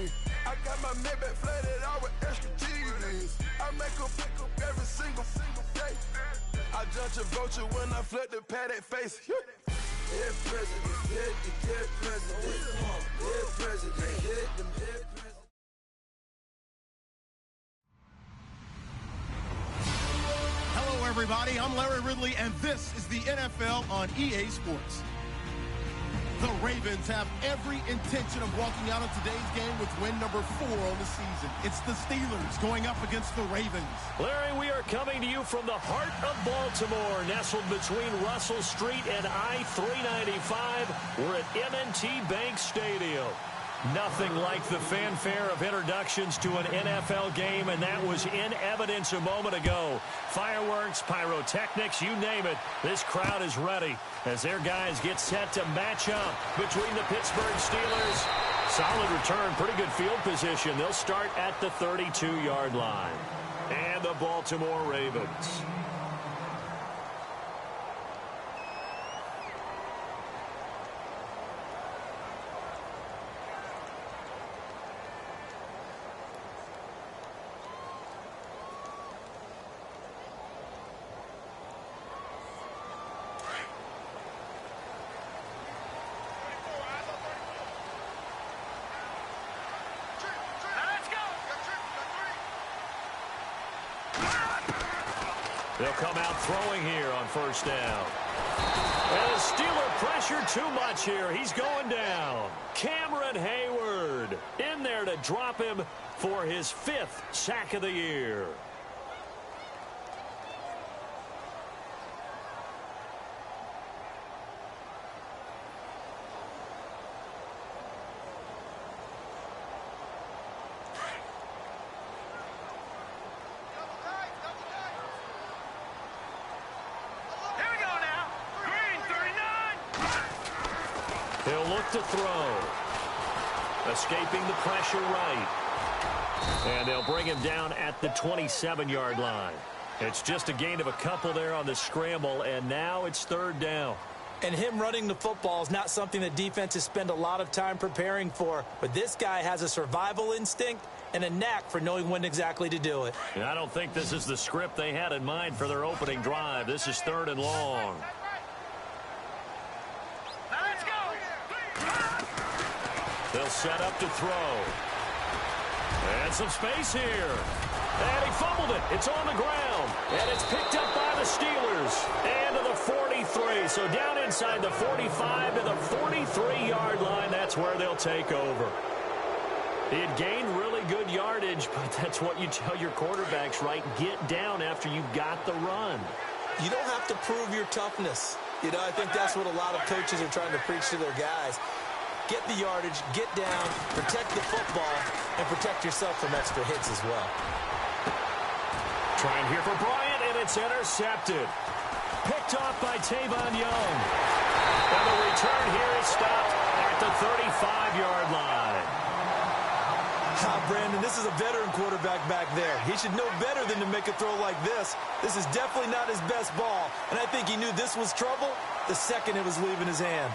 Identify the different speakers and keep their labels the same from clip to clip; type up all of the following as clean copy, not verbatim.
Speaker 1: me. I got my Maybach flooded out with extra cheese. I make a pick up every single day. I judge a vulture when I flip the paddock face. Head president, hit the dead president. Head president, hit them head president.
Speaker 2: Hello, everybody. I'm Larry Ridley, and this is the NFL on EA Sports. The Ravens have every intention of walking out of today's game with win number 4 on the season. It's the Steelers going up against the Ravens.
Speaker 3: Larry, we are coming to you from the heart of Baltimore, nestled between Russell Street and I-395. We're at M&T Bank Stadium. Nothing like the fanfare of introductions to an NFL game, and that was in evidence a moment ago. Fireworks, pyrotechnics, you name it. This crowd is ready as their guys get set to match up between the Pittsburgh Steelers. Solid return, pretty good field position. They'll start at the 32-yard line. And the Baltimore Ravens. They'll come out throwing here on first down. And the Steeler pressure too much here. He's going down. Cameron Hayward in there to drop him for his 5th sack of the year. He'll look to throw. Escaping the pressure right. And they'll bring him down at the 27-yard line. It's just a gain of a couple there on the scramble, and now it's 3rd down.
Speaker 4: And him running the football is not something that defenses spend a lot of time preparing for. But this guy has a survival instinct and a knack for knowing when exactly to do it.
Speaker 3: And I don't think this is the script they had in mind for their opening drive. This is 3rd and long. They'll set up to throw. And some space here. And he fumbled it. It's on the ground. And it's picked up by the Steelers. And to the 43. So down inside the 45 to the 43-yard line. That's where they'll take over. He had gained really good yardage, but that's what you tell your quarterbacks, right? Get down after you got the run.
Speaker 4: You don't have to prove your toughness. You know, I think that's what a lot of coaches are trying to preach to their guys. Get the yardage, get down, protect the football, and protect yourself from extra hits as well.
Speaker 3: Trying here for Bryant, and it's intercepted. Picked off by Tavon Young. And the return here is stopped at the 35-yard line.
Speaker 4: Brandon, this is a veteran quarterback back there. He should know better than to make a throw like this. This is definitely not his best ball, and I think he knew this was trouble the second it was leaving his hand.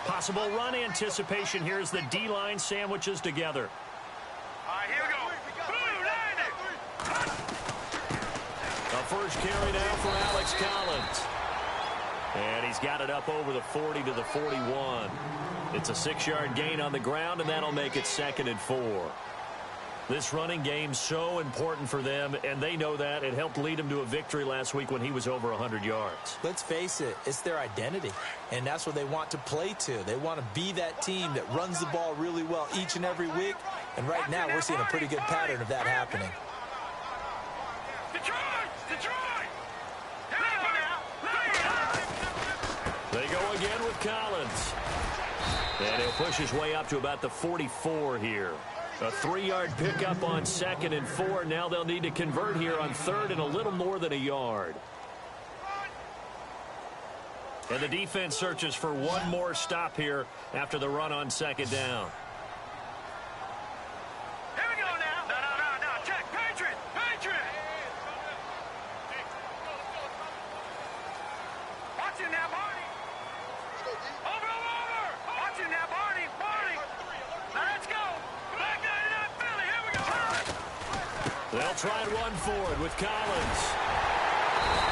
Speaker 3: Possible run anticipation here as the D-line sandwiches together.
Speaker 5: All right, here we go.
Speaker 3: The first carry now for Alex Collins. And he's got it up over the 40 to the 41. It's a 6-yard gain on the ground, and that'll make it 2nd and 4. This running game's so important for them, and they know that. It helped lead them to a victory last week when he was over 100 yards.
Speaker 4: Let's face it, it's their identity, and that's what they want to play to. They want to be that team that runs the ball really well each and every week, and right now we're seeing a pretty good pattern of that happening.
Speaker 3: They go again with Collins. And he'll push his way up to about the 44 here. A 3-yard pickup on 2nd and 4. Now they'll need to convert here on 3rd and a little more than a yard. And the defense searches for one more stop here after the run on 2nd down.
Speaker 5: Here we go now. No. Check. Patriot.
Speaker 3: They'll try and run forward with Collins.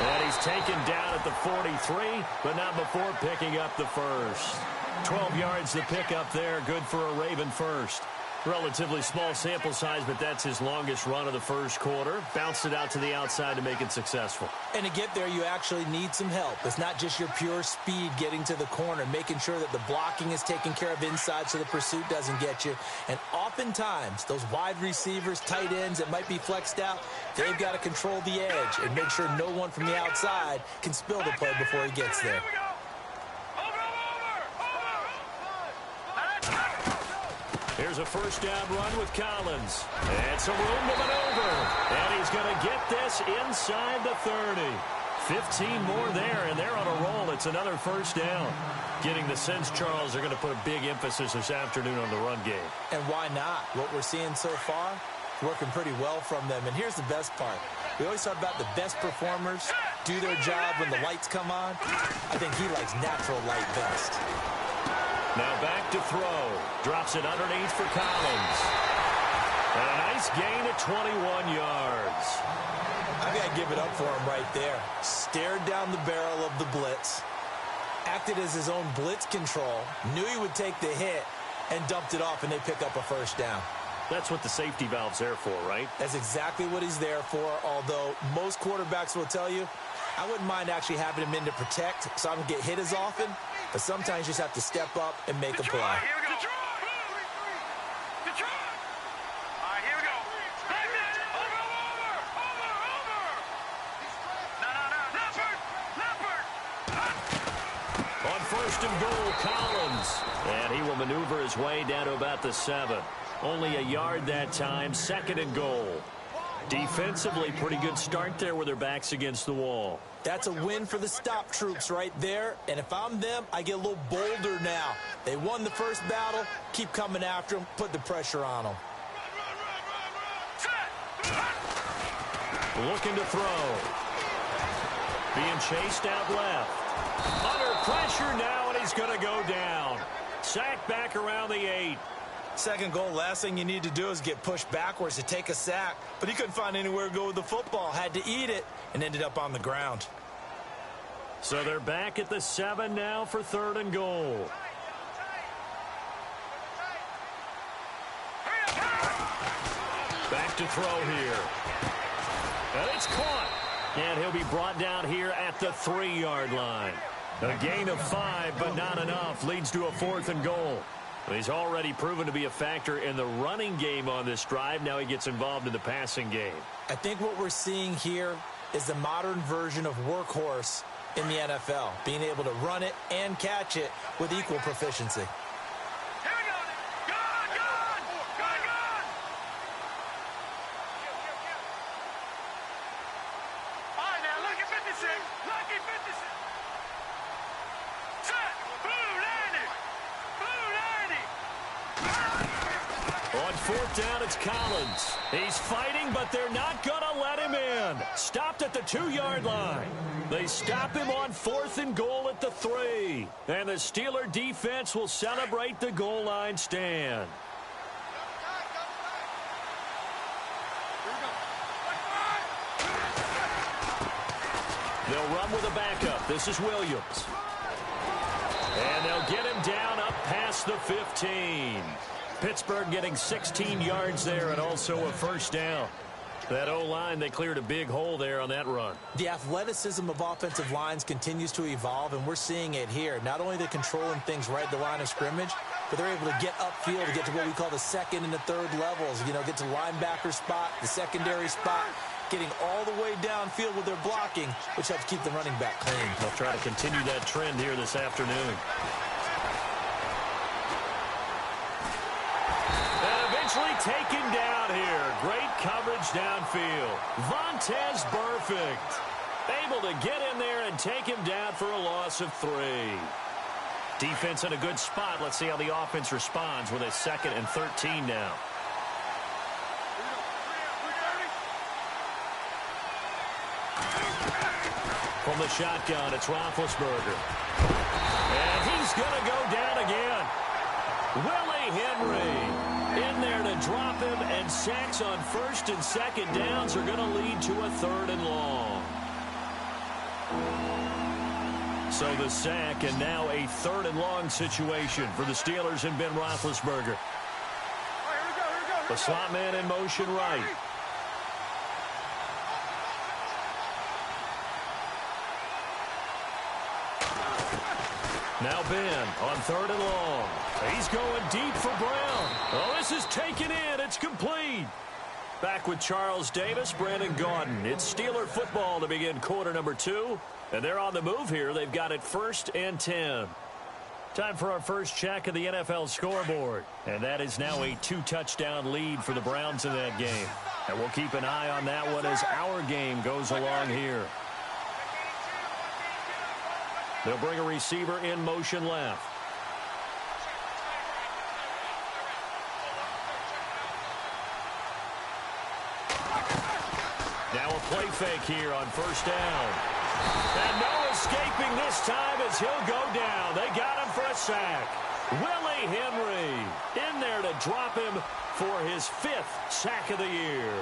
Speaker 3: And he's taken down at the 43, but not before picking up the first. 12 yards to pick up there. Good for a Raven first. Relatively small sample size, but that's his longest run of the first quarter. Bounced it out to the outside to make it successful.
Speaker 4: And to get there, you actually need some help. It's not just your pure speed getting to the corner, making sure that the blocking is taken care of inside so the pursuit doesn't get you. And oftentimes, those wide receivers, tight ends that might be flexed out, they've got to control the edge and make sure no one from the outside can spill the play before he gets there.
Speaker 3: Here's a first down run with Collins. And some room to maneuver. And he's going to get this inside the 30. 15 more there, and they're on a roll. It's another first down. Getting the sense, Charles, they're going to put a big emphasis this afternoon on the run game.
Speaker 4: And why not? What we're seeing so far, working pretty well from them. And here's the best part. We always talk about the best performers do their job when the lights come on. I think he likes natural light best.
Speaker 3: Now back to throw. Drops it underneath for Collins. And a nice gain at 21 yards.
Speaker 4: I've got to give it up for him right there. Stared down the barrel of the blitz. Acted as his own blitz control. Knew he would take the hit and dumped it off, and they pick up a first down.
Speaker 3: That's what the safety valve's there for, right?
Speaker 4: That's exactly what he's there for, although most quarterbacks will tell you, I wouldn't mind actually having him in to protect so I don't get hit as often, but sometimes you just have to step up and make a play.
Speaker 5: Here we go. All right, here we go. Over. No.
Speaker 3: On first and goal, Collins. And he will maneuver his way down to about the 7. Only a yard that time, second and goal. Defensively, pretty good start there with their backs against the wall.
Speaker 4: That's a win for the stop troops right there. And if I'm them, I get a little bolder now. They won the first battle. Keep coming after them. Put the pressure on them.
Speaker 3: Looking to throw. Being chased out left. Under pressure now, and he's going to go down. Sack back around the 8.
Speaker 4: Second goal, last thing you need to do is get pushed backwards to take a sack. But he couldn't find anywhere to go with the football. Had to eat it and ended up on the ground.
Speaker 3: So they're back at the 7 now for third and goal. Back to throw here. And it's caught. And he'll be brought down here at the 3-yard line. A gain of 5, but not enough. Leads to a 4th and goal. He's already proven to be a factor in the running game on this drive. Now he gets involved in the passing game.
Speaker 4: I think what we're seeing here is the modern version of workhorse in the NFL, being able to run it and catch it with equal proficiency.
Speaker 5: Here we go. Gun. All right, now, look at 56. Lucky 56. Set. Blue 90.
Speaker 3: On fourth down, it's Collins. He's fighting, but they're not going to let him in. Stopped at the 2-yard line. They stop him on 4th and goal at the 3. And the Steeler defense will celebrate the goal line stand. They'll run with a backup. This is Williams. And they'll get him down up past the 15. Pittsburgh getting 16 yards there and also a first down. That O-line, they cleared a big hole there on that run.
Speaker 4: The athleticism of offensive lines continues to evolve, and we're seeing it here. Not only are they controlling things right at the line of scrimmage, but they're able to get upfield to get to what we call the second and the third levels. You know, get to linebacker spot, the secondary spot, getting all the way downfield with their blocking, which helps keep the running back clean.
Speaker 3: They'll try to continue that trend here this afternoon. Taken down here. Great coverage downfield. Vontaze Burfict able to get in there and take him down for a loss of 3. Defense in a good spot. Let's see how the offense responds with a 2nd and 13 now. From the shotgun, it's Roethlisberger. And he's going to go down again. Willie Henry in there to drop him, and sacks on first and second downs are going to lead to a 3rd and long. So the sack, and now a 3rd and long situation for the Steelers and Ben Roethlisberger. The slot man in motion right. Now Ben on 3rd and long. He's going deep for Brown. Oh, this is taken in. It's complete. Back with Charles Davis, Brandon Gaudin. It's Steeler football to begin quarter number 2. And they're on the move here. They've got it 1st and 10. Time for our first check of the NFL scoreboard. And that is now a 2-touchdown lead for the Browns in that game. And we'll keep an eye on that one as our game goes along here. They'll bring a receiver in motion left. Now a play fake here on 1st down. And no escaping this time as he'll go down. They got him for a sack. Willie Henry in there to drop him for his 5th sack of the year.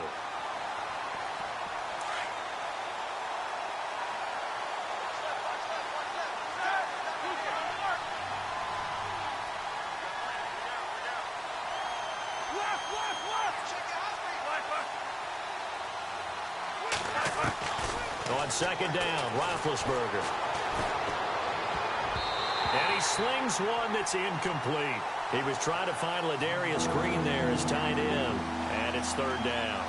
Speaker 3: On 2nd down, Roethlisberger. And he slings one that's incomplete. He was trying to find Ladarius Green there as tight end. And it's 3rd down.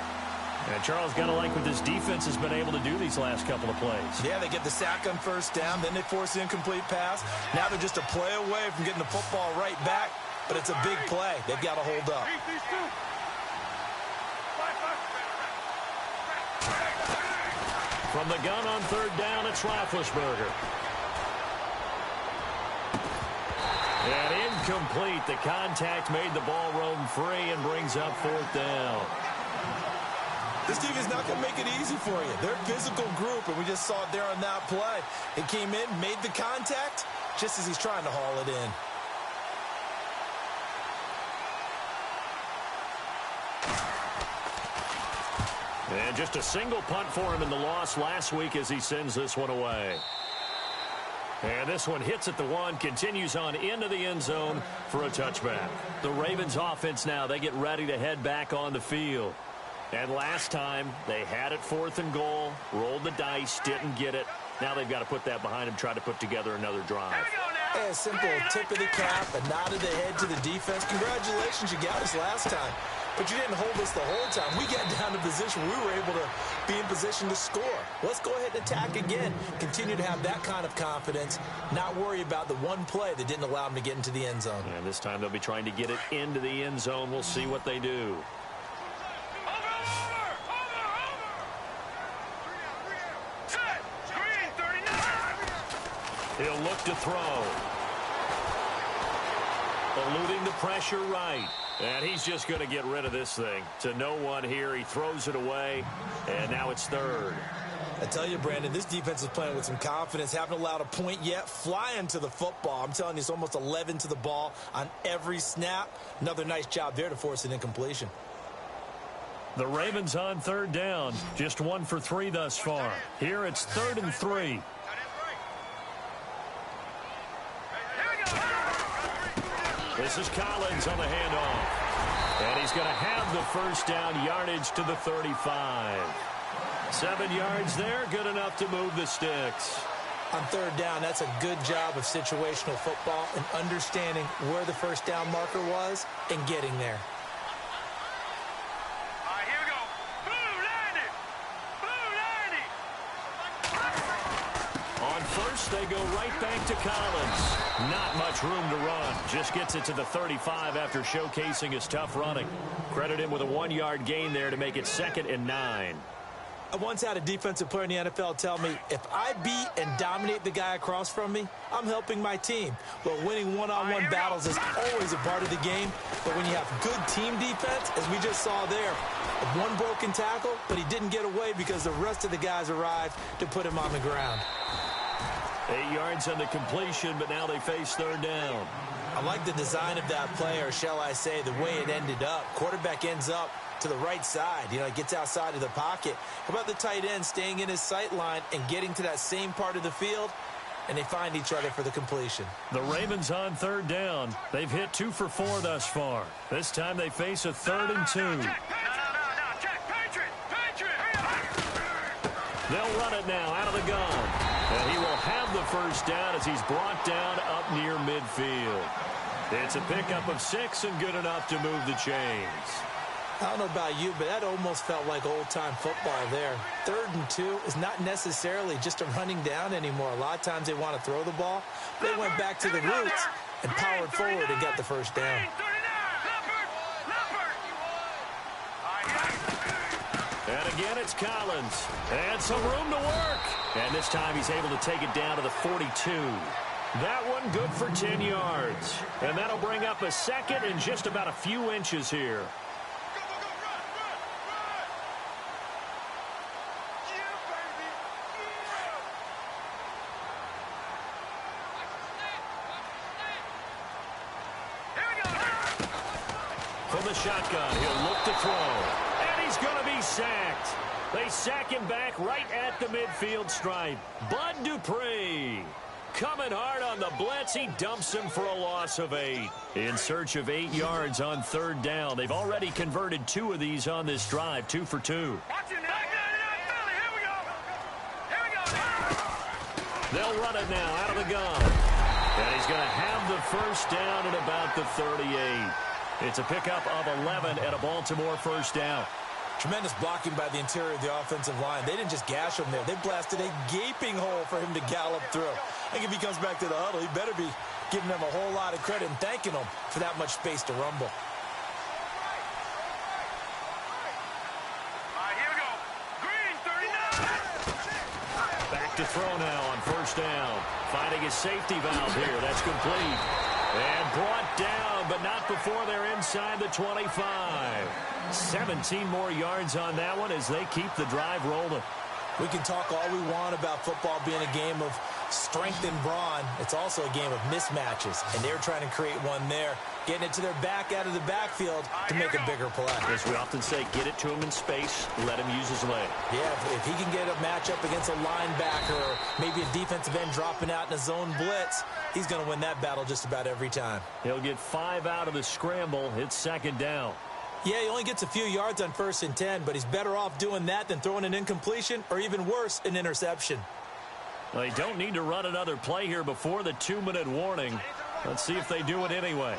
Speaker 3: And Charles, got to like what this defense has been able to do these last couple of plays.
Speaker 4: Yeah, they get the sack on 1st down, then they force the incomplete pass. Now they're just a play away from getting the football right back. But it's a big play. They've got to hold up.
Speaker 3: From the gun on 3rd down, it's Roethlisberger. And incomplete. The contact made the ball roam free and brings up 4th down.
Speaker 4: This team is not going to make it easy for you. They're a physical group, and we just saw it there on that play. It came in, made the contact, just as he's trying to haul it in.
Speaker 3: And just a single punt for him in the loss last week as he sends this one away. And this one hits at the 1, continues on into the end zone for a touchback. The Ravens offense now, they get ready to head back on the field. And last time, they had it 4th and goal, rolled the dice, didn't get it. Now they've got to put that behind them, try to put together another drive.
Speaker 4: A simple tip of the cap, a nod of the head to the defense. Congratulations, you got us last time. But you didn't hold us the whole time. We got down to position. We were able to be in position to score. Let's go ahead and attack again. Continue to have that kind of confidence. Not worry about the one play that didn't allow them to get into the end zone.
Speaker 3: And this time they'll be trying to get it into the end zone. We'll see what they do. He'll look to throw. Eluding the pressure right. And he's just going to get rid of this thing. To no one here. He throws it away. And now it's 3rd.
Speaker 4: I tell you, Brandon, this defense is playing with some confidence. Haven't allowed a point yet. Flying to the football. I'm telling you, it's almost 11 to the ball on every snap. Another nice job there to force an incompletion.
Speaker 3: The Ravens on 3rd down. Just 1 for 3 thus far. Here it's 3rd and 3. This is Collins on the handoff. And he's going to have the 1st down, yardage to the 35. 7 yards there, good enough to move the sticks.
Speaker 4: On 3rd down, that's a good job of situational football and understanding where the 1st down marker was and getting there.
Speaker 5: All right, here we go. Blue 90.
Speaker 3: On 1st, they go right back to Collins. Not much room to run. Just gets it to the 35 after showcasing his tough running. Credit him with a 1-yard gain there to make it 2nd and 9.
Speaker 4: I once had a defensive player in the NFL tell me, if I beat and dominate the guy across from me, I'm helping my team. Well, winning one-on-one battles is always a part of the game, but when you have good team defense, as we just saw there, one broken tackle, but he didn't get away because the rest of the guys arrived to put him on the ground.
Speaker 3: 8 yards on the completion, but now they face 3rd down.
Speaker 4: I like the design of that play, or shall I say the way it ended up. Quarterback ends up to the right side. You know, it gets outside of the pocket. How about the tight end staying in his sight line and getting to that same part of the field? And they find each other for the completion.
Speaker 3: The Ravens on third down. They've hit 2 for 4 thus far. This time they face a 3rd and 2. They'll run it now out of the gun. And he will have the first down as he's brought down up near midfield. It's a pickup of 6 and good enough to move the chains.
Speaker 4: I don't know about you, but that almost felt like old-time football there. 3rd and 2 is not necessarily just a running down anymore. A lot of times they want to throw the ball. They went back to the roots and powered forward and got the first down.
Speaker 3: And again, it's Collins. And some room to work. And this time he's able to take it down to the 42. That one good for 10 yards. And that'll bring up a 2nd and just about a few inches here. From the shotgun, he'll look to throw. And he's going to be sacked. They sack him back right at the midfield stripe. Bud Dupree coming hard on the blitz. He dumps him for a loss of 8. In search of 8 yards on 3rd down. They've already converted 2 of these on this drive, 2 for 2. They'll run it now out of the gun. And he's going to have the first down at about the 38. It's a pickup of 11 and a Baltimore first down.
Speaker 4: Tremendous blocking by the interior of the offensive line. They didn't just gash him there. They blasted a gaping hole for him to gallop through. I think if he comes back to the huddle, he better be giving them a whole lot of credit and thanking them for that much space to rumble.
Speaker 3: Back to throw now on first down. Finding his safety valve here. That's complete. And brought down, but not before they're inside the 25. 17 more yards on that one as they keep the drive rolling.
Speaker 4: We can talk all we want about football being a game of strength and brawn. It's also a game of mismatches, and they're trying to create one there, getting it to their back out of the backfield to make a bigger play.
Speaker 3: As we often say, get it to him in space, let him use his leg.
Speaker 4: Yeah, if he can get a matchup against a linebacker or maybe a defensive end dropping out in a zone blitz, he's going to win that battle just about every time.
Speaker 3: He'll get 5 out of the scramble. It's 2nd down.
Speaker 4: Yeah, he only gets a few yards on 1st and 10, but he's better off doing that than throwing an incompletion or even worse, an interception.
Speaker 3: They don't need to run another play here before the 2-minute warning. Let's see if they do it anyway.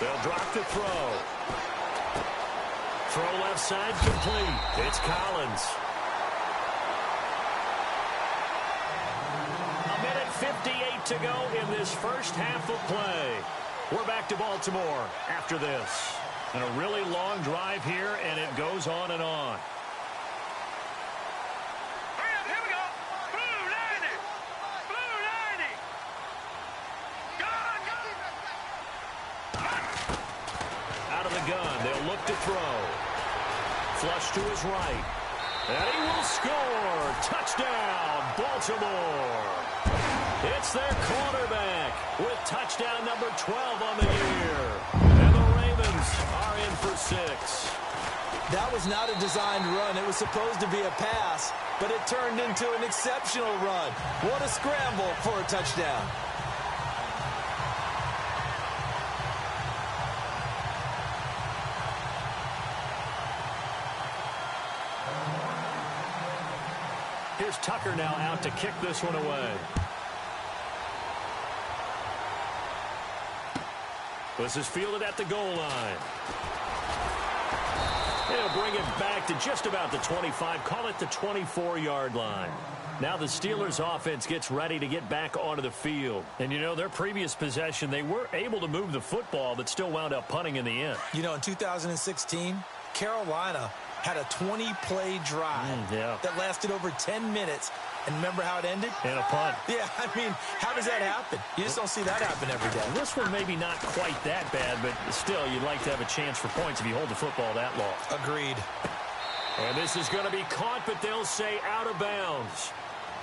Speaker 3: They'll drop to throw. Throw left side complete. It's Collins. 1:58 to go in this first half of play. We're back to Baltimore after this. And a really long drive here, and it goes on and on.
Speaker 5: Here we go. Blue 90. Blue 90.
Speaker 3: Out of the gun, they'll look to throw. Flush to his right. And he will score. Touchdown, Baltimore. It's their quarterback with touchdown number 12 on the year. And the Ravens are in for 6.
Speaker 4: That was not a designed run. It was supposed to be a pass, but it turned into an exceptional run. What a scramble for a touchdown.
Speaker 3: Here's Tucker now out to kick this one away. This is fielded at the goal line. They'll bring it back to just about the 25. Call it the 24-yard line. Now the Steelers offense gets ready to get back onto the field. And, you know, their previous possession, they were able to move the football, but still wound up punting in the end.
Speaker 4: You know, in 2016, Carolina had a 20-play drive that lasted over 10 minutes. And remember how it ended?
Speaker 3: And a punt.
Speaker 4: Yeah, I mean, how does that happen? You just don't see that happen every day.
Speaker 3: This one maybe not quite that bad, but still, you'd like to have a chance for points if you hold the football that long.
Speaker 4: Agreed.
Speaker 3: And this is going to be caught, but they'll say out of bounds.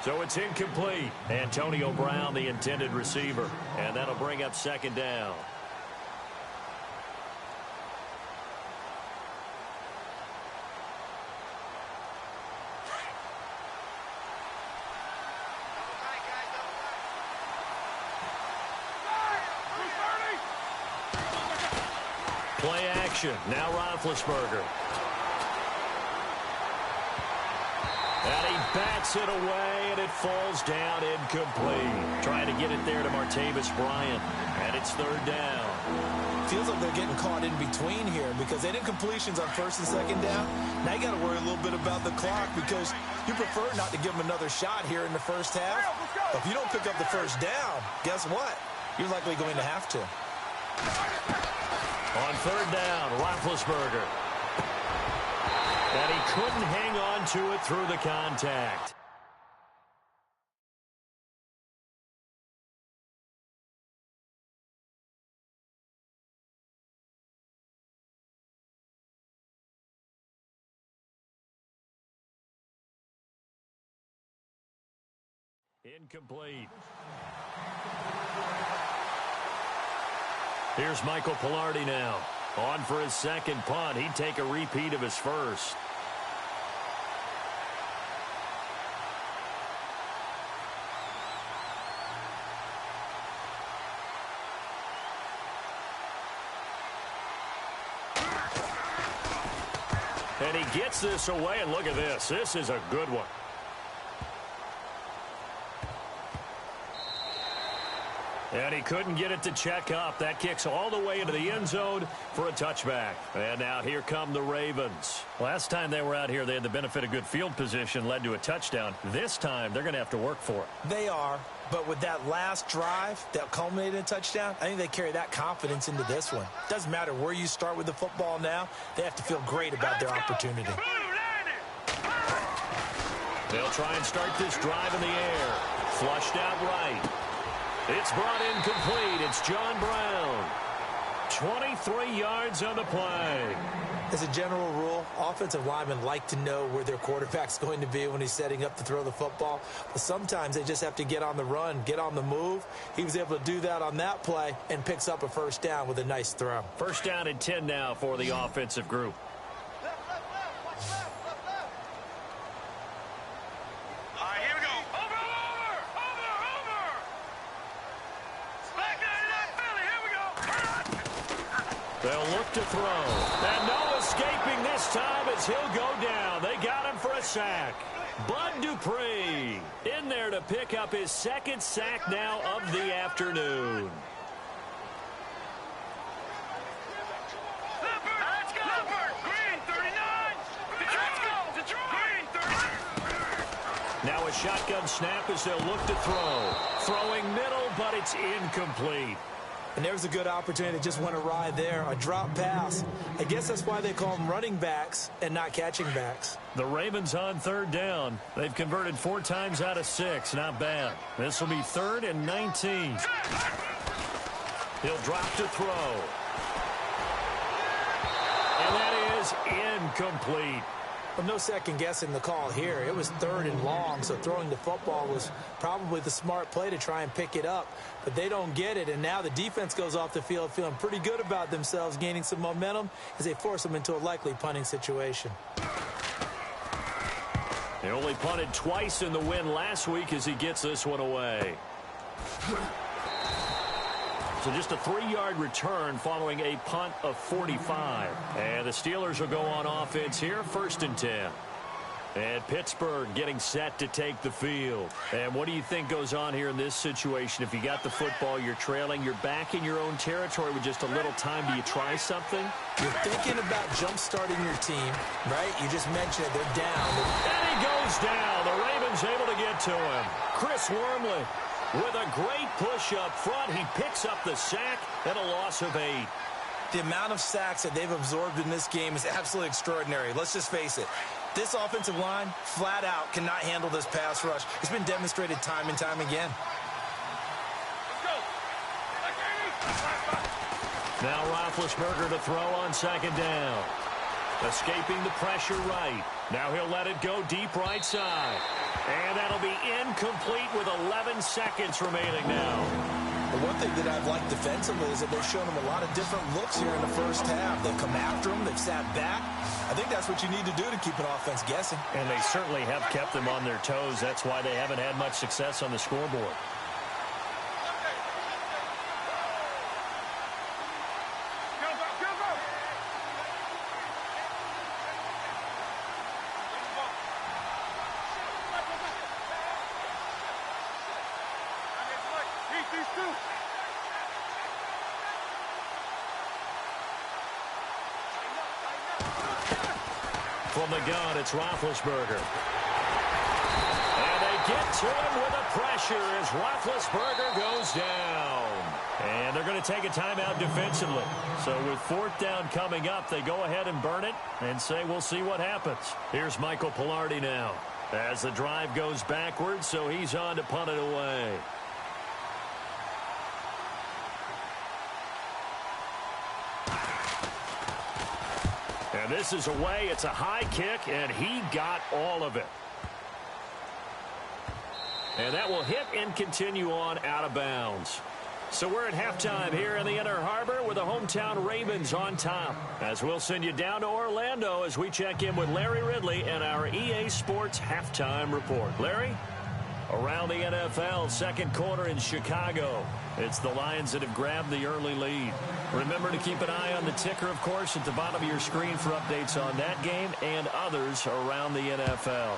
Speaker 3: So it's incomplete. Antonio Brown, the intended receiver. And that'll bring up second down. Play action. Now Roethlisberger. And he bats it away, and it falls down incomplete. Trying to get it there to Martavis Bryant. And it's third down.
Speaker 4: Feels like they're getting caught in between here because they did completions on first and second down. Now you got to worry a little bit about the clock because you prefer not to give them another shot here in the first half. But if you don't pick up the first down, guess what? You're likely going to have to.
Speaker 3: On third down, Roethlisberger. And he couldn't hang on to it through the contact. Incomplete. Here's Michael Pilardi now. On for his second punt. He'd take a repeat of his first. And he gets this away, and look at this. This is a good one. And he couldn't get it to check up. That kicks all the way into the end zone for a touchback. And now here come the Ravens. Last time they were out here, they had the benefit of good field position, led to a touchdown. This time, they're going to have to work for it.
Speaker 4: They are, but with that last drive that culminated in a touchdown, I think they carry that confidence into this one. Doesn't matter where you start with the football now. They have to feel great about their opportunity.
Speaker 3: They'll try and start this drive in the air. Flushed out right. It's brought in complete. It's John Brown. 23 yards on the play.
Speaker 4: As a general rule, offensive linemen like to know where their quarterback's going to be when he's setting up to throw the football. But sometimes they just have to get on the run, get on the move. He was able to do that on that play and picks up a first down with a nice throw.
Speaker 3: First down and 10 now for the offensive group. They'll look to throw. And no escaping this time as he'll go down. They got him for a sack. Bud Dupree in there to pick up his second sack now of the afternoon. Now a shotgun snap as they'll look to throw. Throwing middle, but it's incomplete.
Speaker 4: And there's a good opportunity that just went awry there. A drop pass. I guess that's why they call them running backs and not catching backs.
Speaker 3: The Ravens on third down. They've converted 4 times out of 6. Not bad. This will be 3rd and 19. He'll drop to throw. And that is incomplete.
Speaker 4: Well, no second guessing the call here. It was 3rd and long, so throwing the football was probably the smart play to try and pick it up. But they don't get it, and now the defense goes off the field feeling pretty good about themselves, gaining some momentum as they force them into a likely punting situation.
Speaker 3: They only punted twice in the win last week as he gets this one away. So just a 3-yard return following a punt of 45. And the Steelers will go on offense here, 1st and 10. And Pittsburgh getting set to take the field. And what do you think goes on here in this situation? If you got the football, you're trailing, you're back in your own territory with just a little time. Do you try something?
Speaker 4: You're thinking about jump-starting your team, right? You just mentioned it. They're down.
Speaker 3: And he goes down. The Ravens able to get to him. Chris Wormley with a great push up front. He picks up the sack and a loss of 8.
Speaker 4: The amount of sacks that they've absorbed in this game is absolutely extraordinary. Let's just face it. This offensive line, flat out, cannot handle this pass rush. It's been demonstrated time and time again.
Speaker 3: Now Roethlisberger to throw on 2nd down. Escaping the pressure right. Now he'll let it go deep right side. And that'll be incomplete with 11 seconds remaining now.
Speaker 4: The one thing that I've liked defensively is that they've shown him a lot of different looks here in the first half. They've come after him. They've sat back. I think that's what you need to do to keep an offense guessing.
Speaker 3: And they certainly have kept them on their toes. That's why they haven't had much success on the scoreboard. From the gun, it's Roethlisberger. And they get to him with a pressure as Roethlisberger goes down. And they're going to take a timeout defensively. So with fourth down coming up, they go ahead and burn it and say we'll see what happens. Here's Michael Pilardi now as the drive goes backwards, so he's on to punt it away. And this is away. It's a high kick, and he got all of it. And that will hit and continue on out of bounds. So we're at halftime here in the Inner Harbor with the hometown Ravens on top. As we'll send you down to Orlando as we check in with Larry Ridley and our EA Sports Halftime Report. Larry? Around the NFL, second quarter in Chicago. It's the Lions that have grabbed the early lead. Remember to keep an eye on the ticker, of course, at the bottom of your screen for updates on that game and others around the NFL.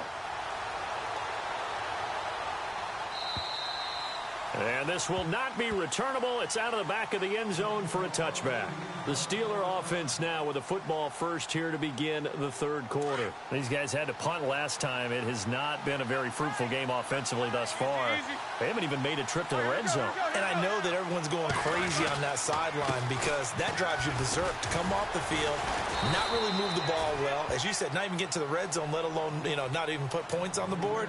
Speaker 3: And this will not be returnable. It's out of the back of the end zone for a touchback. The Steeler offense now with a football first here to begin the third quarter. These guys had to punt last time. It has not been a very fruitful game offensively thus far. They haven't even made a trip to the red zone.
Speaker 4: And I know that everyone's going crazy on that sideline because that drives you berserk to come off the field, not really move the ball well. As you said, not even get to the red zone, let alone, not even put points on the board.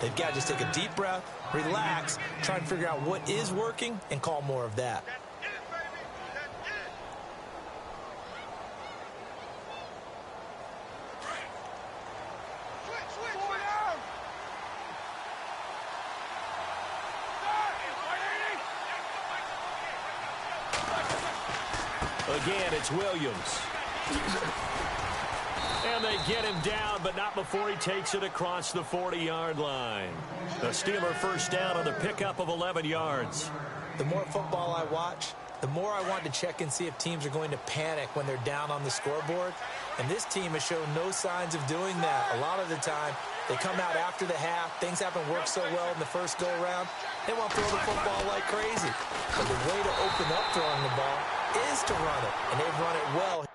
Speaker 4: They've got to just take a deep breath, relax, try and figure out what is working, and call more of that.
Speaker 3: Again, it's Williams. And they get him down, but not before he takes it across the 40-yard line. The Steeler first down on the pickup of 11 yards.
Speaker 4: The more football I watch, the more I want to check and see if teams are going to panic when they're down on the scoreboard. And this team has shown no signs of doing that. A lot of the time, they come out after the half. Things haven't worked so well in the first go-around. They want to throw the football like crazy. But the way to open up throwing the ball is to run it, and they've run it well.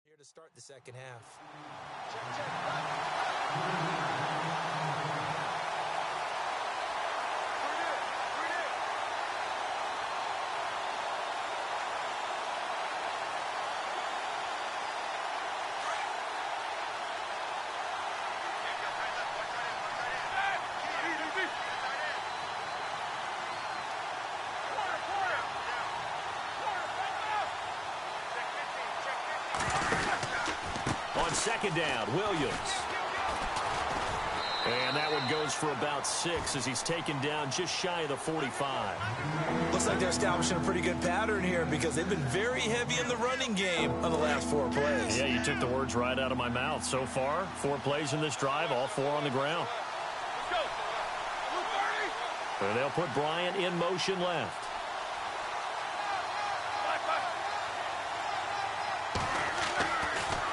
Speaker 4: Here to start the second half.
Speaker 3: second down. Williams. And that one goes for about 6 as he's taken down just shy of the 45.
Speaker 4: Looks like they're establishing a pretty good pattern here because they've been very heavy in the running game on the last 4 plays.
Speaker 3: Yeah, you took the words right out of my mouth. So far, 4 plays in this drive, all 4 on the ground. And they'll put Bryant in motion left.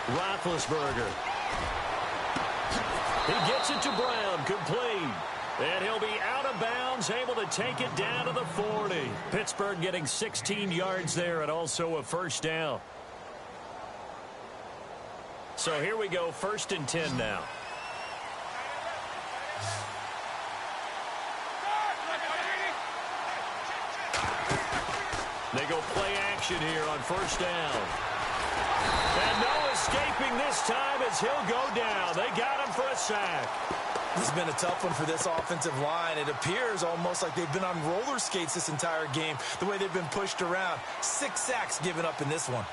Speaker 3: Roethlisberger. He gets it to Brown, complete. And he'll be out of bounds, able to take it down to the 40. Pittsburgh getting 16 yards there and also a first down. So here we go, 1st and 10 now. They go play action here on 1st down. And no escaping this time as he'll go down. They got him for a sack.
Speaker 4: This has been a tough one for this offensive line. It appears almost like they've been on roller skates this entire game, the way they've been pushed around. 6 sacks given up in this one.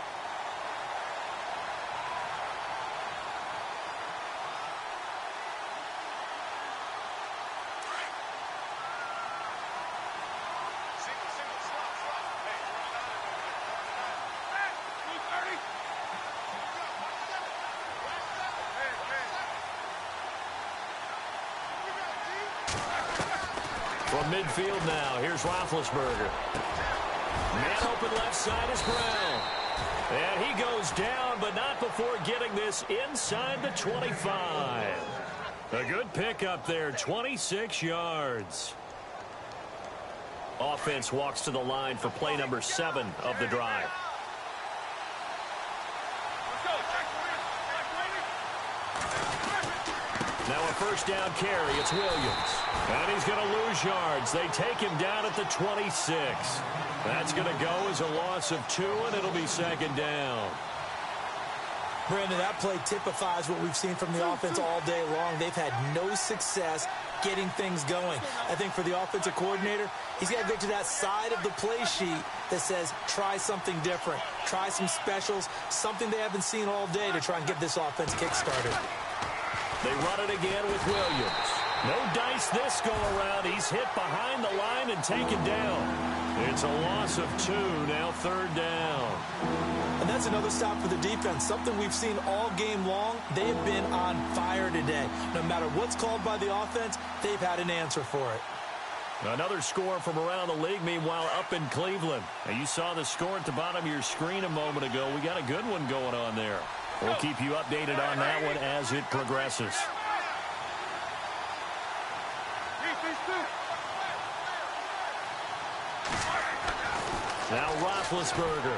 Speaker 3: From midfield now, here's Roethlisberger. Man open left side is Brown. And he goes down, but not before getting this inside the 25. A good pickup there, 26 yards. Offense walks to the line for play number 7 of the drive. Now a first down carry. It's Williams. And he's going to lose yards. They take him down at the 26. That's going to go as a loss of 2, and it'll be 2nd down.
Speaker 4: Brandon, that play typifies what we've seen from the offense all day long. They've had no success getting things going. I think for the offensive coordinator, he's got to go to that side of the play sheet that says try something different. Try some specials, something they haven't seen all day to try and get this offense kick-started.
Speaker 3: They run it again with Williams. No dice this go-around. He's hit behind the line and taken down. It's a loss of 2, now 3rd down.
Speaker 4: And that's another stop for the defense, something we've seen all game long. They have been on fire today. No matter what's called by the offense, they've had an answer for it.
Speaker 3: Another score from around the league, meanwhile, up in Cleveland. Now, you saw the score at the bottom of your screen a moment ago. We got a good one going on there. We'll keep you updated on that one as it progresses. Now Roethlisberger.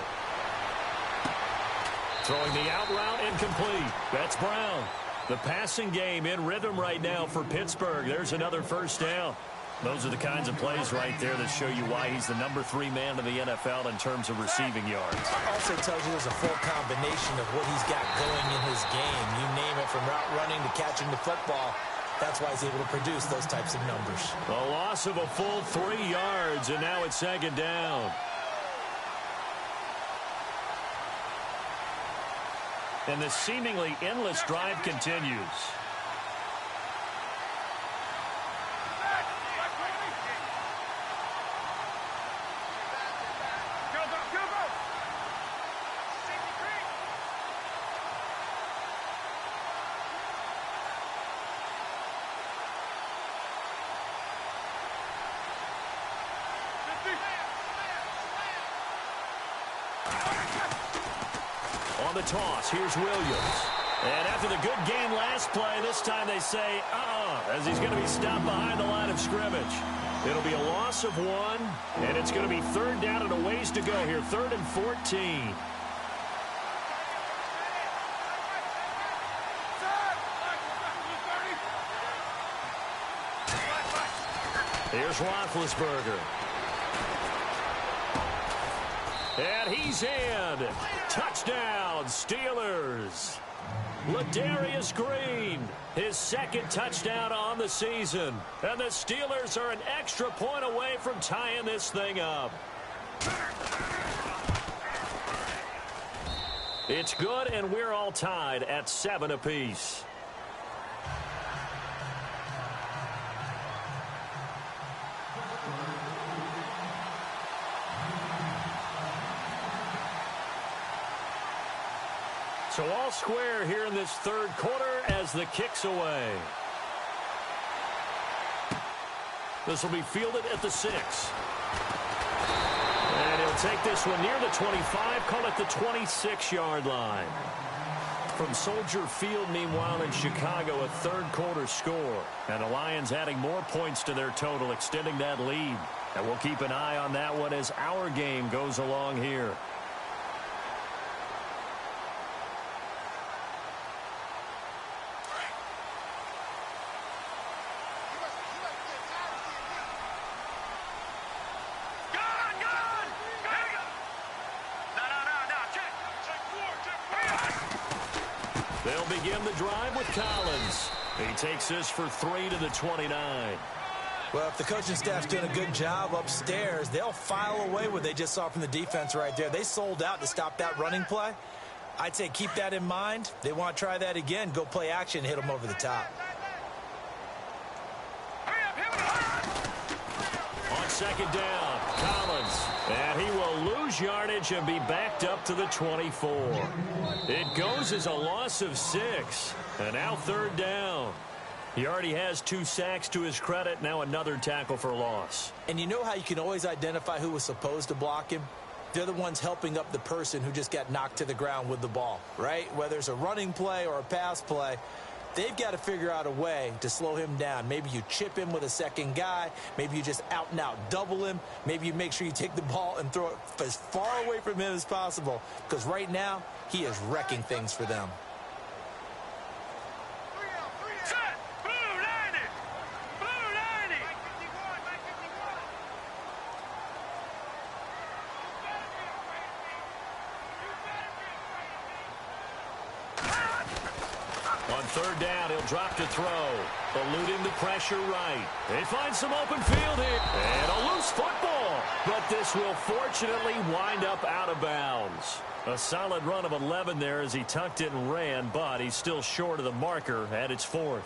Speaker 3: Throwing the out route incomplete. That's Brown. The passing game in rhythm right now for Pittsburgh. There's another first down. Those are the kinds of plays right there that show you why he's the number 3 man in the NFL in terms of receiving yards.
Speaker 4: Also tells you there's a full combination of what he's got going in his game. You name it, from route running to catching the football. That's why he's able to produce those types of numbers.
Speaker 3: A loss of a full 3 yards, and now it's 2nd down. And the seemingly endless drive continues. On the toss, here's Williams. And after the good game last play, this time they say, as he's going to be stopped behind the line of scrimmage. It'll be a loss of 1, and it's going to be 3rd down and a ways to go here, 3rd and 14. Here's Roethlisberger. And he's in. Touchdown, Steelers. Ladarius Green, his 2nd touchdown on the season. And the Steelers are an extra point away from tying this thing up. It's good, and we're all tied at 7 apiece. So all square here in this third quarter as the kick's away. This will be fielded at the 6. And he'll take this one near the 25, call it the 26-yard line. From Soldier Field, meanwhile, in Chicago, a third quarter score. And the Lions adding more points to their total, extending that lead. And we'll keep an eye on that one as our game goes along here. They'll begin the drive with Collins. He takes this for 3 to the 29.
Speaker 4: Well, if the coaching staff's doing a good job upstairs, they'll file away what they just saw from the defense right there. They sold out to stop that running play. I'd say keep that in mind. They want to try that again. Go play action, hit them over the top.
Speaker 3: On second down, Collins. And he will lose yardage and be backed up to the 24. It goes as a loss of 6. And now third down. He already has 2 sacks to his credit. Now another tackle for loss.
Speaker 4: And you know how you can always identify who was supposed to block him? They're the ones helping up the person who just got knocked to the ground with the ball, right? Whether it's a running play or a pass play, they've got to figure out a way to slow him down. Maybe you chip him with a second guy. Maybe you just out-and-out double him. Maybe you make sure you take the ball and throw it as far away from him as possible. Because right now, he is wrecking things for them.
Speaker 3: On third down, he'll drop to throw. Eluding the pressure right. They find some open field here. And a loose football. But this will fortunately wind up out of bounds. A solid run of 11 there as he tucked it and ran, but he's still short of the marker at its 4th.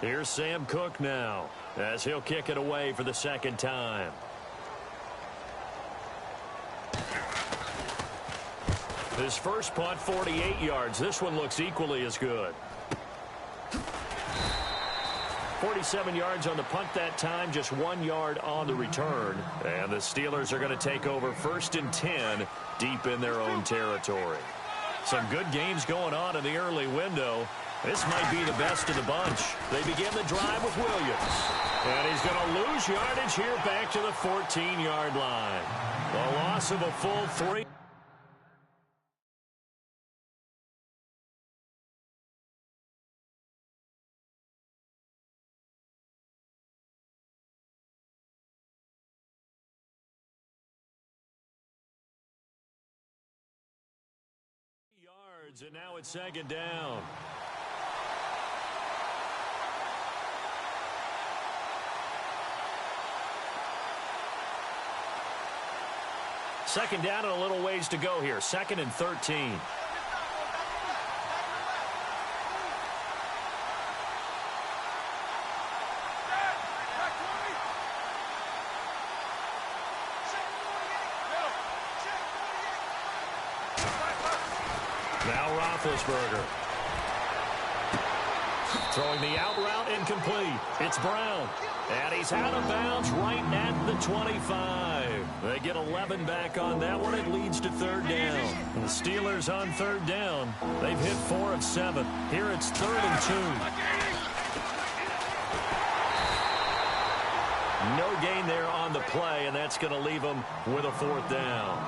Speaker 3: Here's Sam Cook now as he'll kick it away for the second time. His first punt, 48 yards. This one looks equally as good. 47 yards on the punt that time, just 1 yard on the return. And the Steelers are going to take over 1st and 10 deep in their own territory. Some good games going on in the early window. This might be the best of the bunch. They begin the drive with Williams. And he's going to lose yardage here back to the 14-yard line. The loss of a full 3. Yards, and now it's second down. Second down and a little ways to go here. 2nd and 13. Now Roethlisberger. Throwing the out route incomplete. It's Brown. And he's out of bounds right at the 25. They get 11 back on that one. It leads to third down. And the Steelers on third down. They've hit 4 of 7. Here it's 3rd and 2. No gain there on the play, and that's going to leave them with a 4th down.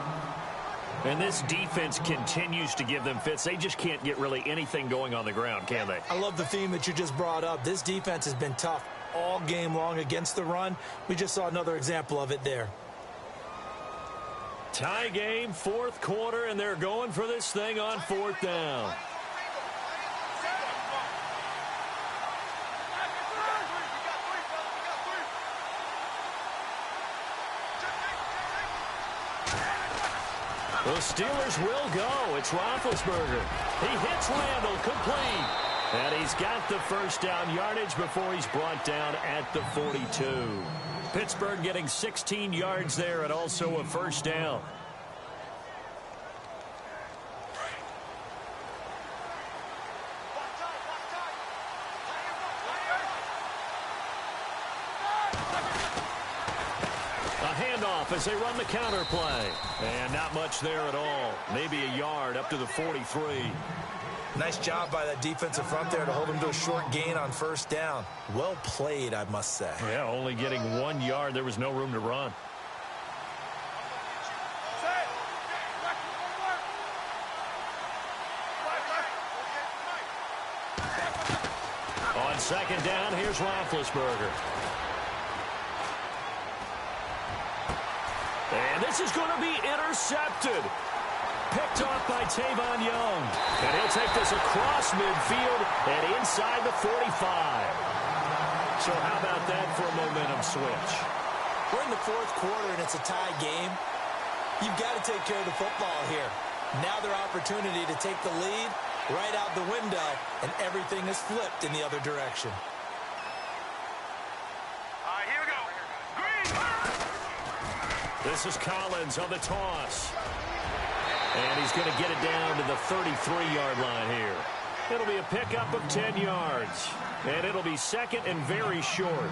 Speaker 3: And this defense continues to give them fits. They just can't get really anything going on the ground, can they?
Speaker 4: I love the theme that you just brought up. This defense has been tough all game long against the run. We just saw another example of it there.
Speaker 3: Tie game, 4th quarter, and they're going for this thing on 4th down. The Steelers will go. It's Roethlisberger. He hits Randall, complete. And he's got the first down yardage before he's brought down at the 42. Pittsburgh getting 16 yards there and also a first down. As they run the counter play. And not much there at all. Maybe a yard up to the 43.
Speaker 4: Nice job by that defensive front there to hold him to a short gain on first down. Well played, I must say.
Speaker 3: Yeah, only getting 1 yard. There was no room to run. On second down, here's Roethlisberger. And this is going to be intercepted. Picked off by Tavon Young. And he'll take this across midfield and inside the 45. So how about that for a momentum switch?
Speaker 4: We're in the fourth quarter and it's a tie game. You've got to take care of the football here. Now their opportunity to take the lead right out the window, and everything is flipped in the other direction.
Speaker 3: This is Collins on the toss. And he's going to get it down to the 33-yard line here. It'll be a pickup of 10 yards. And it'll be second and very short.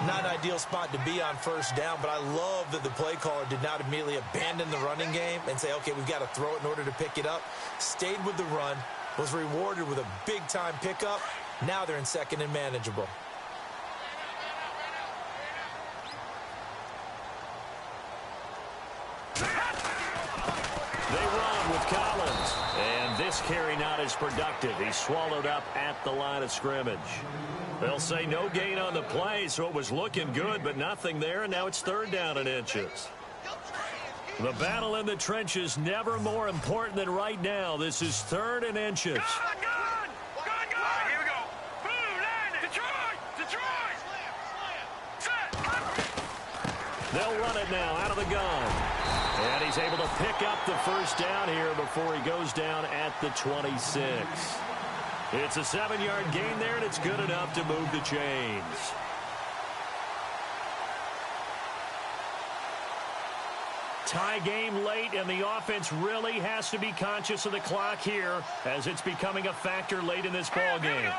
Speaker 4: Not an ideal spot to be on first down, but I love that the play caller did not immediately abandon the running game and say, okay, we've got to throw it in order to pick it up. Stayed with the run, was rewarded with a big-time pickup. Now they're in second and manageable.
Speaker 3: They run with Collins. And this carry not as productive. He's swallowed up at the line of scrimmage. They'll say no gain on the play, so it was looking good, but nothing there, and now it's third down and inches. The battle in the trenches never more important than right now. This is third and inches. They'll run it now out of the gun. And he's able to pick up the first down here before he goes down at the 26. It's a 7-yard gain there, and it's good enough to move the chains. Tie game late, and the offense really has to be conscious of the clock here as it's becoming a factor late in this ball game.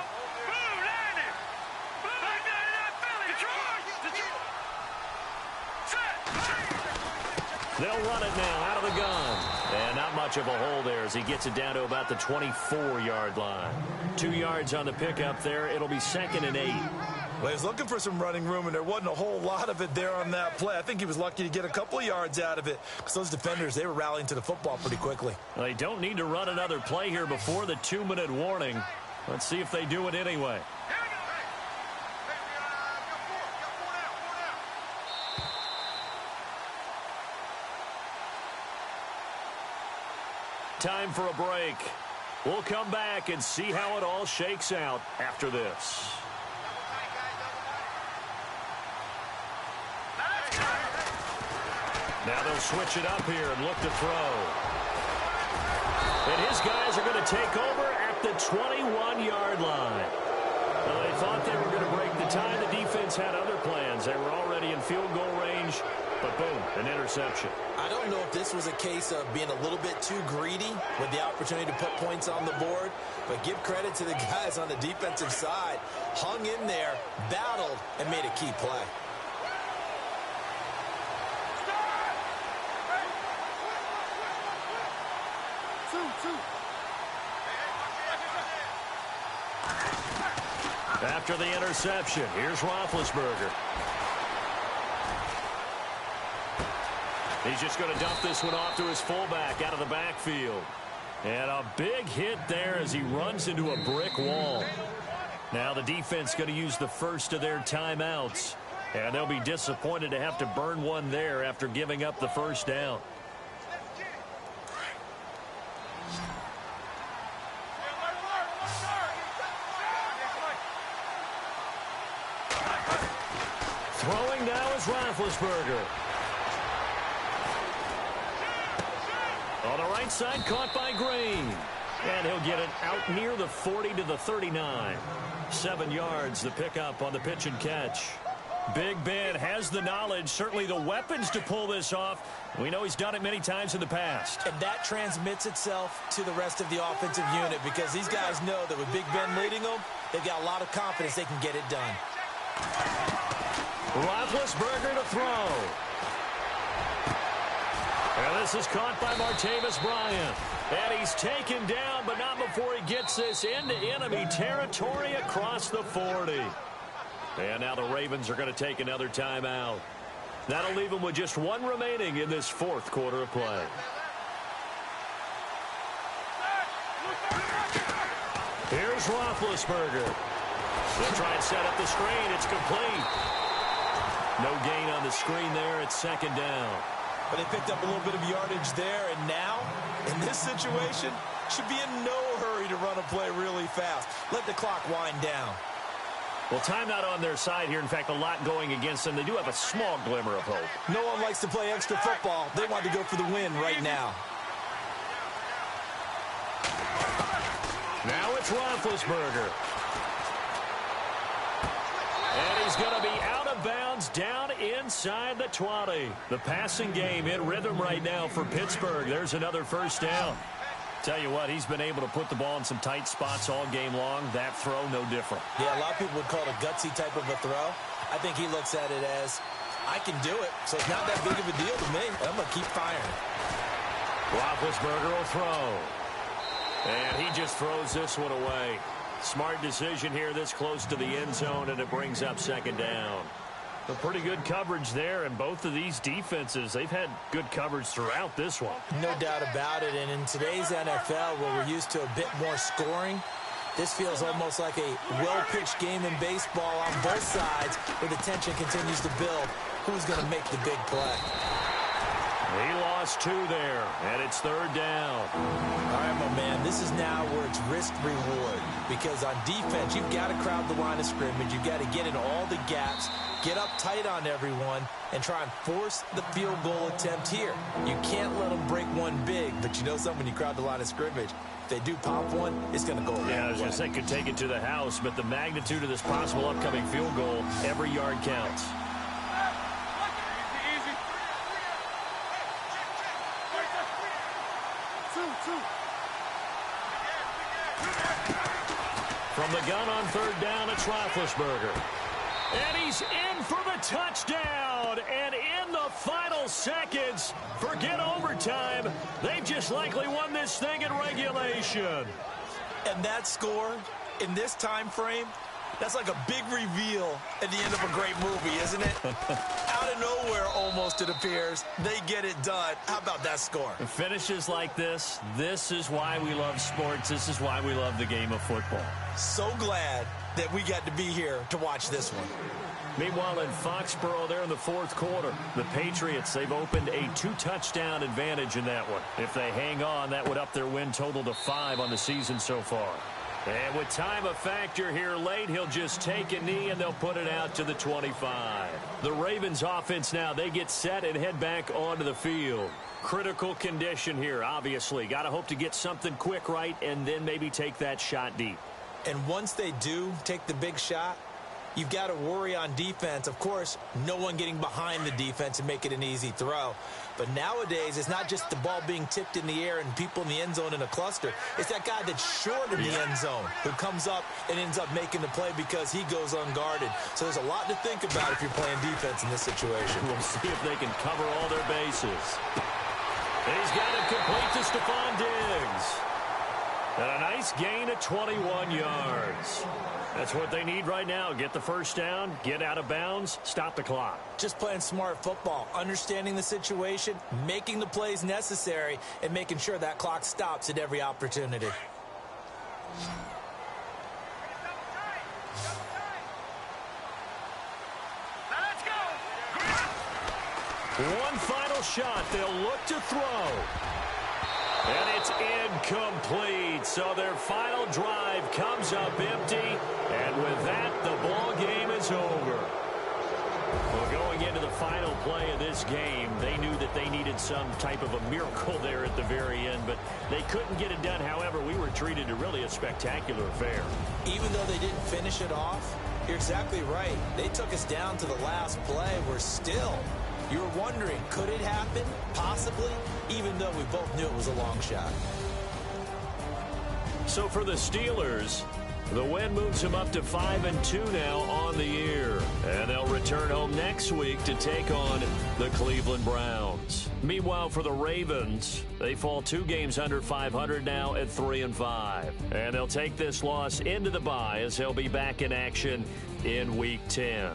Speaker 3: They'll run it now out of the gun. And not much of a hole there as he gets it down to about the 24-yard line. 2 yards on the pickup there. It'll be second and 8.
Speaker 4: Well, he was looking for some running room, and there wasn't a whole lot of it there on that play. I think he was lucky to get a couple of yards out of it because those defenders, they were rallying to the football pretty quickly.
Speaker 3: Well, they don't need to run another play here before the 2-minute warning. Let's see if they do it anyway. Time for a break. We'll come back and see how it all shakes out after this. Now they'll switch it up here and look to throw. And his guys are going to take over at the 21-yard line. Well, they thought they were going to break the tie. The defense had other plans. They were already in field goal range, but boom, an interception.
Speaker 4: I don't know if this was a case of being a little bit too greedy with the opportunity to put points on the board, but give credit to the guys on the defensive side. Hung in there, battled, and made a key play.
Speaker 3: After the interception, here's Roethlisberger. He's just going to dump this one off to his fullback out of the backfield. And a big hit there as he runs into a brick wall. Now the defense going to use the first of their timeouts. And they'll be disappointed to have to burn one there after giving up the first down. Throwing now is Roethlisberger. On the right side, caught by Green. And he'll get it out near the 40 to the 39. 7 yards, the pickup on the pitch and catch. Big Ben has the knowledge, certainly the weapons to pull this off. We know he's done it many times in the past.
Speaker 4: And that transmits itself to the rest of the offensive unit because these guys know that with Big Ben leading them, they've got a lot of confidence they can get it done.
Speaker 3: Roethlisberger to throw. And this is caught by Martavis Bryant. And he's taken down, but not before he gets this into enemy territory across the 40. And now the Ravens are going to take another timeout. That'll leave them with just 1 remaining in this 4th quarter of play. Here's Roethlisberger. They'll try and set up the screen. It's complete. No gain on the screen there. It's 2nd down.
Speaker 4: But they picked up a little bit of yardage there, and now, in this situation, should be in no hurry to run a play really fast. Let the clock wind down.
Speaker 3: Well, timeout on their side here. In fact, a lot going against them. They do have a small glimmer of hope.
Speaker 4: No one likes to play extra football. They want to go for the win right now.
Speaker 3: Now it's Roethlisberger. And he's going to be out of bounds down inside the 20. The passing game in rhythm right now for Pittsburgh. There's another 1st down. Tell you what, he's been able to put the ball in some tight spots all game long. That throw, no different.
Speaker 4: Yeah, a lot of people would call it a gutsy type of a throw. I think he looks at it as, I can do it, so it's not that big of a deal to me. I'm going to keep firing.
Speaker 3: Roethlisberger will throw. And he just throws this one away. Smart decision here this close to the end zone, and it brings up 2nd down. A pretty good coverage there, and both of these defenses, they've had good coverage throughout this one.
Speaker 4: No doubt about it, and in today's NFL, where we're used to a bit more scoring, this feels almost like a well-pitched game in baseball on both sides, where the tension continues to build. Who's going to make the big play?
Speaker 3: He lost 2 there, and it's 3rd down.
Speaker 4: All right, my man, this is now where it's risk-reward, because on defense, you've got to crowd the line of scrimmage. You've got to get in all the gaps, get up tight on everyone, and try and force the field goal attempt here. You can't let them break one big, but you know something, when you crowd the line of scrimmage, if they do pop one, it's going to go
Speaker 3: Yeah, I was going to say, could take it to the house, but the magnitude of this possible upcoming field goal, every yard counts. From the gun on 3rd down, it's Roethlisberger. And he's in for the touchdown. And in the final seconds, forget overtime. They've just likely won this thing in regulation.
Speaker 4: And that score, in this time frame, that's like a big reveal at the end of a great movie, isn't it? Out of nowhere, almost, it appears. They get it done. How about that score?
Speaker 3: Finishes like this is why we love sports. This is why we love the game of football.
Speaker 4: So glad that we got to be here to watch this one.
Speaker 3: Meanwhile, in Foxborough, there in the 4th quarter, the Patriots, they've opened a 2-touchdown advantage in that one. If they hang on, that would up their win total to 5 on the season so far. And with time a factor here late, he'll just take a knee and they'll put it out to the 25. The Ravens offense now, they get set and head back onto the field. Critical condition here, obviously. Got to hope to get something quick right and then maybe take that shot deep.
Speaker 4: And once they do take the big shot, you've got to worry on defense. Of course, no one getting behind the defense and make it an easy throw. But nowadays, it's not just the ball being tipped in the air and people in the end zone in a cluster. It's that guy that's short in the end zone who comes up and ends up making the play because he goes unguarded. So there's a lot to think about if you're playing defense in this situation.
Speaker 3: We'll see if they can cover all their bases. And he's got it complete to Stephon Diggs. And a nice gain of 21 yards. That's what they need right now. Get the 1st down, get out of bounds, stop the clock.
Speaker 4: Just playing smart football, understanding the situation, making the plays necessary, and making sure that clock stops at every opportunity.
Speaker 5: Let's go.
Speaker 3: One final shot. They'll look to throw. And it's incomplete. So their final drive comes up empty. And with that, the ball game is over. Well, going into the final play of this game, they knew that they needed some type of a miracle there at the very end, but they couldn't get it done. However, we were treated to really a spectacular affair.
Speaker 4: Even though they didn't finish it off, you're exactly right. They took us down to the last play. We're still, you're wondering, could it happen? Possibly, even though we both knew it was a long shot.
Speaker 3: So for the Steelers, the win moves them up to 5-2 now on the year. And they'll return home next week to take on the Cleveland Browns. Meanwhile, for the Ravens, they fall 2 games under 500 now at 3-5. And they'll take this loss into the bye as they'll be back in action in Week 10.